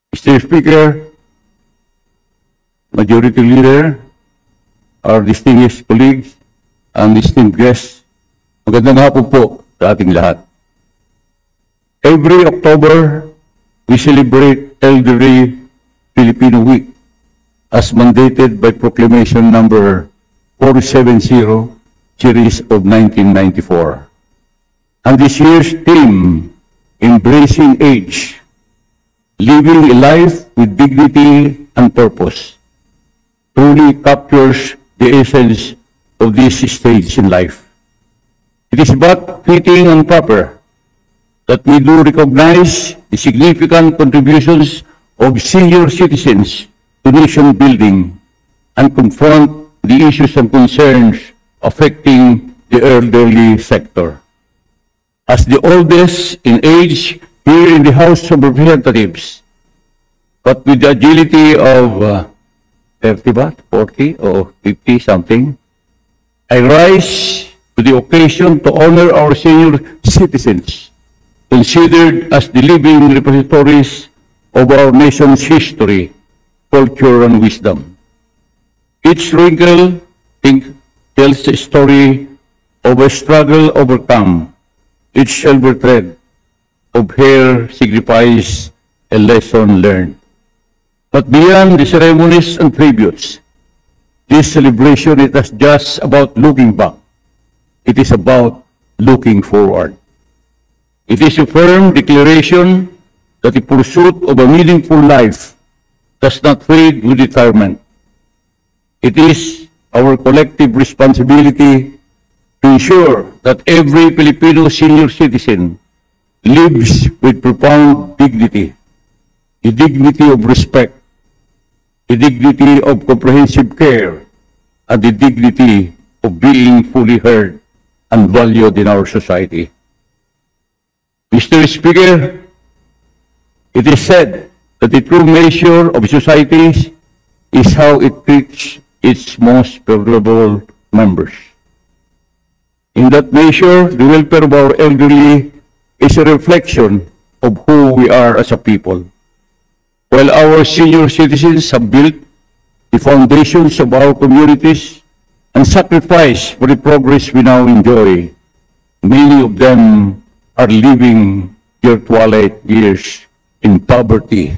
Mr. Speaker, Majority Leader, our distinguished colleagues, and esteemed guests, magandang hapon po sa ating lahat. Every October, we celebrate Elderly Filipino Week as mandated by Proclamation number 470, series of 1994. And this year's theme, Embracing Age, Living a Life with Dignity and Purpose, truly captures the essence of this stage in life. It is but fitting and proper that we do recognize the significant contributions of senior citizens to nation building and confront the issues and concerns affecting the elderly sector. As the oldest in age here in the House of Representatives, but with the agility of 30 40 or 50 something, I rise to the occasion to honor our senior citizens, considered as the living repositories of our nation's history, culture, and wisdom. Each wrinkle tells a story of a struggle overcome. Each silver thread of hair signifies a lesson learned. But beyond the ceremonies and tributes, this celebration is not just about looking back. It is about looking forward. It is a firm declaration that the pursuit of a meaningful life does not fade with retirement. It is our collective responsibility to ensure that every Filipino senior citizen lives with profound dignity, the dignity of respect, the dignity of comprehensive care, and the dignity of being fully heard and valued in our society. Mr. Speaker, it is said that the true measure of society is how it treats its most vulnerable members. In that measure, the welfare of our elderly is a reflection of who we are as a people. While our senior citizens have built the foundations of our communities and sacrificed for the progress we now enjoy, many of them are living their twilight years in poverty,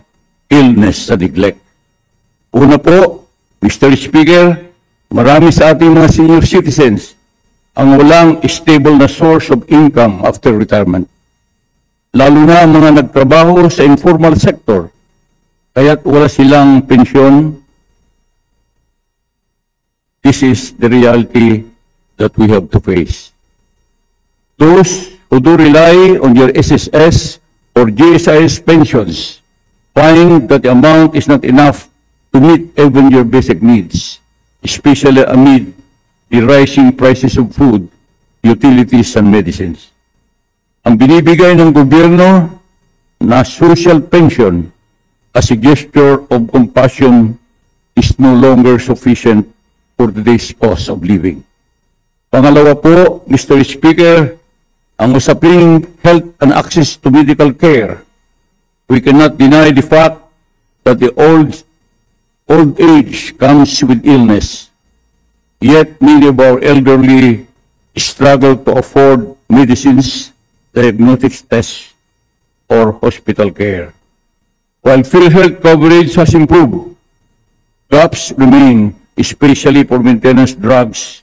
illness, and neglect. Una po, Mr. Speaker, marami sa ating mga senior citizens ang walang stable na source of income after retirement. Lalo na ang mga nagtrabaho sa informal sector, kaya't wala silang pensyon. This is the reality that we have to face. Those who do rely on your SSS or GSIS pensions find that the amount is not enough to meet even your basic needs, especially amid the rising prices of food, utilities, and medicines. Ang binibigay ng gobyerno na social pension as a gesture of compassion is no longer sufficient for today's cost of living. Pangalawa po, Mr. Speaker, ang usaping health and access to medical care. We cannot deny the fact that the old age comes with illness. Yet many of our elderly struggle to afford medicines, diagnostic tests, or hospital care. While PhilHealth coverage has improved, gaps remain, especially for maintenance drugs,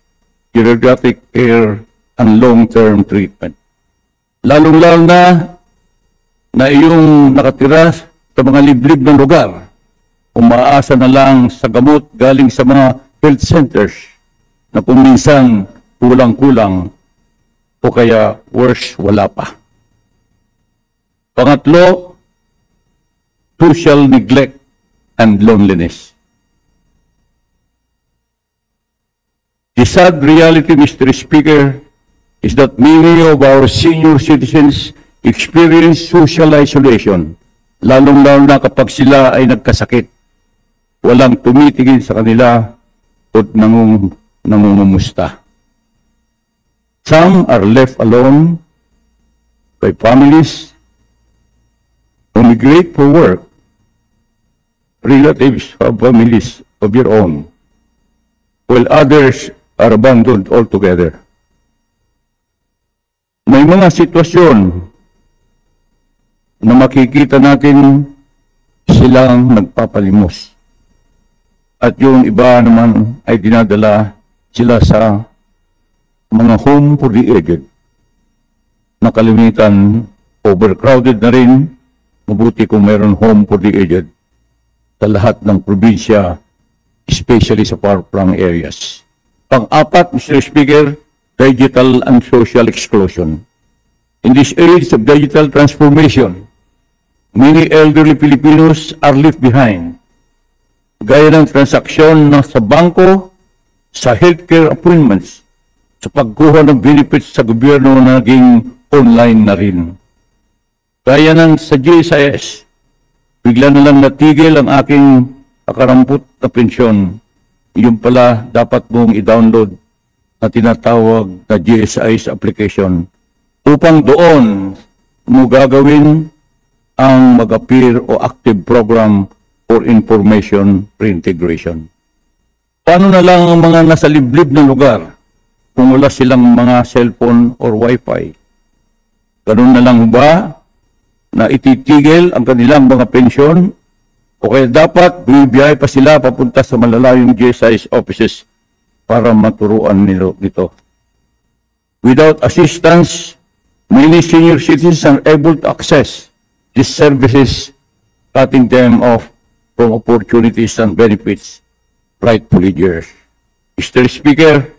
geriatric care, and long-term treatment. Lalong-lalo na iyong nakatira sa mga liblib ng lugar, umaasa na lang sa gamot galing sa mga health centers na kung minsan kulang-kulang o kaya worse, wala pa. Pangatlo, social neglect and loneliness. The sad reality, Mr. Speaker, is that many of our senior citizens experience social isolation, lalong-lalo na kapag sila ay nagkasakit. Walang tumitingin sa kanila o nangungumusta. Some are left alone by families who migrate for work relatives have families of your own, while others are abandoned altogether. May mga sitwasyon na makikita natin silang nagpapalimos. At yung iba naman ay dinadala sila sa mga home for the aged. Nakalimitan, overcrowded na rin. Mabuti kung mayroon home for the aged sa lahat ng probinsya, especially sa far-flung areas. Pang-apat, Mr. Speaker, digital and social exclusion. In this age of digital transformation, many elderly Filipinos are left behind. Gaya ng transaksyon sa bangko, sa healthcare appointments, sa pagkuha ng benefits sa gobyerno na naging online na rin. Gaya ng sa GSIS, bigla na lang natigil ang aking nakarampot na pensyon. Yung pala dapat mong i-download na tinatawag na GSIS application upang doon mo gagawin ang mag-appear o active program for information reintegration. Paano na lang ang mga nasa liblib na lugar kung wala silang mga cellphone or wifi? Ganun na lang ba na ititigil ang kanilang mga pensyon? O kaya dapat bibiyay pa sila papunta sa malalayong GSIS offices para maturuan nito? Without assistance, many senior citizens are able to access these services, cutting them off from opportunities and benefits rightfully theirs. Mr. Speaker,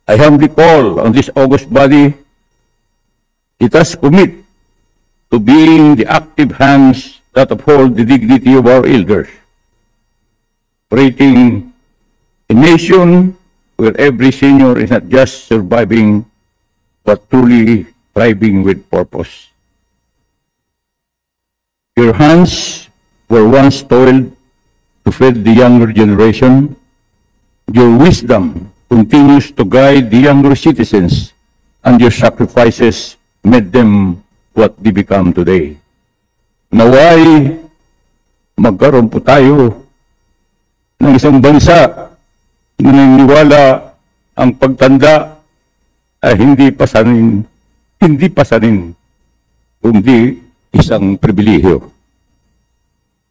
I humbly call on this august body, let us commit to being the active hands that uphold the dignity of our elders, creating a nation where every senior is not just surviving, but truly thriving with purpose. Your hands were once toiled to feed the younger generation. Your wisdom continues to guide the younger citizens, and your sacrifices made them what they become today. Naway, magkaroon po tayo ng isang bansa na naniniwala ang pagtanda ay hindi pasanin, kundi isang pribilehyo.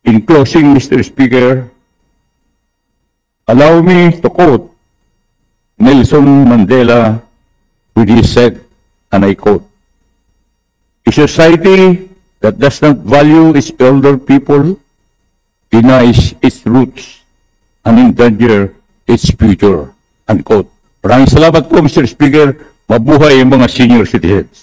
In closing, Mr. Speaker, allow me to quote Nelson Mandela when he said, and I quote, "A society that does not value its elder people denies its roots and endanger its future." Unquote. Maraming salamat po, Mr. Speaker. Mabuhay ang mga senior citizens.